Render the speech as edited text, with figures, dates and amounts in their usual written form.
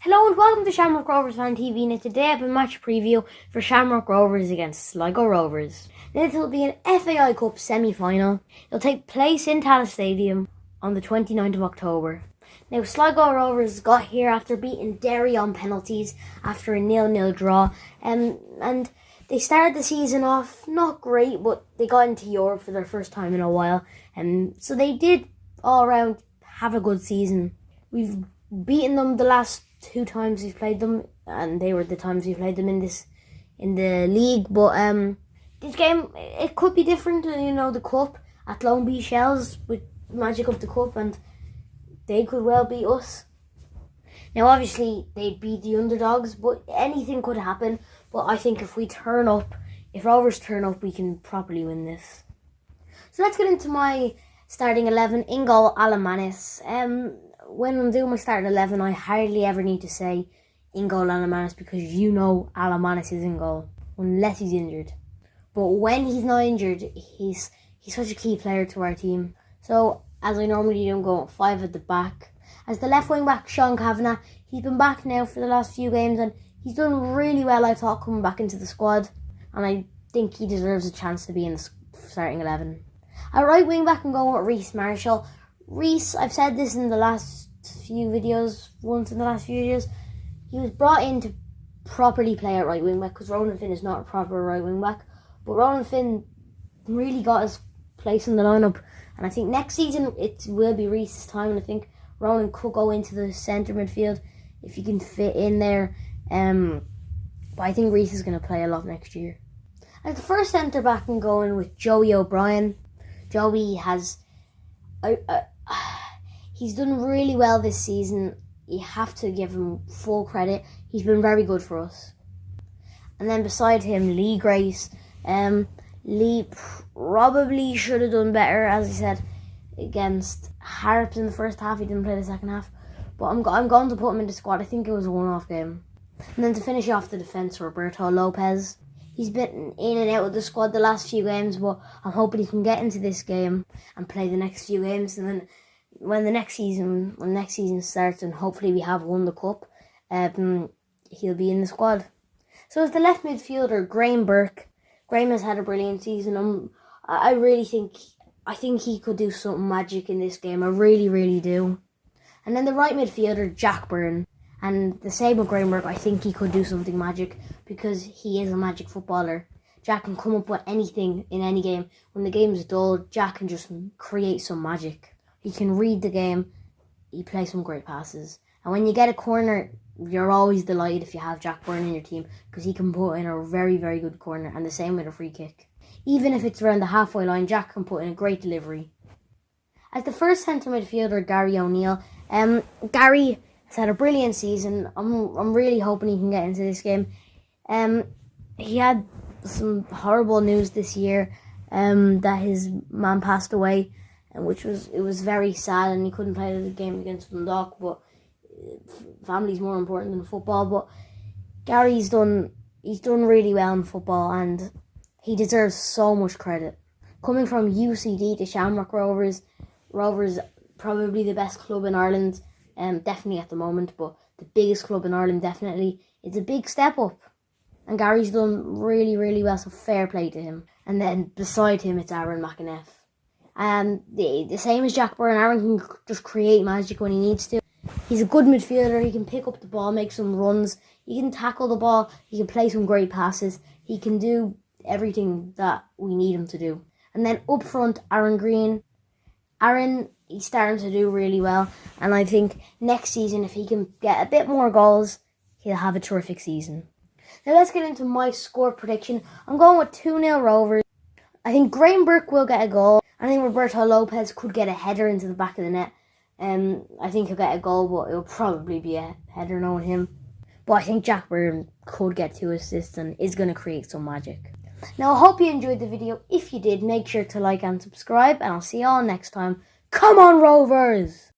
Hello and welcome to Shamrock Rovers Fan TV. Now today I have a match preview for Shamrock Rovers against Sligo Rovers. This will be an FAI Cup Semi Final. It'll take place in Tallaght Stadium on the 29th of October. Now Sligo Rovers got here after beating Derry on penalties after a 0-0 draw, and they started the season off not great, but they got into Europe for their first time in a while, and so they did all around have a good season. We've beaten them the last 2 times we've played them, and they were the times we played them in the league. But this game, it could be different. The cup at Lone Bee Shells with magic of the cup, and they could well beat us. Now, obviously, they'd beat the underdogs, but anything could happen. But I think if Rovers turn up, we can properly win this. So let's get into my starting 11. In goal, Alamanis. When I'm doing my starting 11, I hardly ever need to say in goal Alamanis, because Alamanis is in goal, unless he's injured. But when he's not injured, he's such a key player to our team. So, as I normally do, I'm going 5 at the back. As the left wing back, Sean Kavanagh, he's been back now for the last few games, and he's done really well, I thought, coming back into the squad. And I think he deserves a chance to be in the starting 11. At right wing back, I'm going with Reece Marshall. Reece, I've said this in the last few videos, he was brought in to properly play at right wing back, because Ronan Finn is not a proper right wing back. But Ronan Finn really got his place in the lineup, and I think next season it will be Reece's time, and I think Ronan could go into the centre midfield if he can fit in there. But I think Reece is going to play a lot next year. As the first centre back, I'm going with Joey O'Brien. Joey has he's done really well this season. You have to give him full credit. He's been very good for us. And then beside him, Lee Grace. Lee probably should have done better, as I said, against Harps in the first half. He didn't play the second half. But I'm going to put him in the squad. I think it was a one-off game. And then to finish off the defence, Roberto Lopez. He's been in and out of the squad the last few games, but I'm hoping he can get into this game and play the next few games. And then when next season starts, and hopefully we have won the cup, he'll be in the squad. So as the left midfielder, Grainne Burke. Graeme has had a brilliant season. I think he could do something magic in this game. I really, really do. And then the right midfielder, Jack Byrne. And the same with Grainne Burke, I think he could do something magic, because he is a magic footballer. Jack can come up with anything in any game. When the game's dull, Jack can just create some magic. He can read the game. He plays some great passes. And when you get a corner, you're always delighted if you have Jack Byrne in your team, because he can put in a very, very good corner, and the same with a free kick. Even if it's around the halfway line, Jack can put in a great delivery. As the first centre midfielder, Gary ONeill. Gary has had a brilliant season. I'm really hoping he can get into this game. He had some horrible news this year, that his man passed away, which was very sad, and he couldn't play the game against Dundalk. But family's more important than football. But Gary's done really well in football, and he deserves so much credit. Coming from UCD to Shamrock Rovers probably the best club in Ireland, definitely at the moment, but the biggest club in Ireland definitely. It's a big step up, and Gary's done really, really well, so fair play to him. And then beside him, it's Aaron McAneff. The same as Jack Byrne, Aaron can just create magic when he needs to. He's a good midfielder. He can pick up the ball, make some runs. He can tackle the ball. He can play some great passes. He can do everything that we need him to do. And then up front, Aaron Greene. Aaron, he's starting to do really well. And I think next season, if he can get a bit more goals, he'll have a terrific season. Now let's get into my score prediction. I'm going with 2-0 Rovers. I think Grainne Burke will get a goal. I think Roberto Lopez could get a header into the back of the net. I think he'll get a goal, but it'll probably be a header knowing him. But I think Jack Byrne could get 2 assists and is going to create some magic. Now, I hope you enjoyed the video. If you did, make sure to like and subscribe, and I'll see you all next time. Come on, Rovers!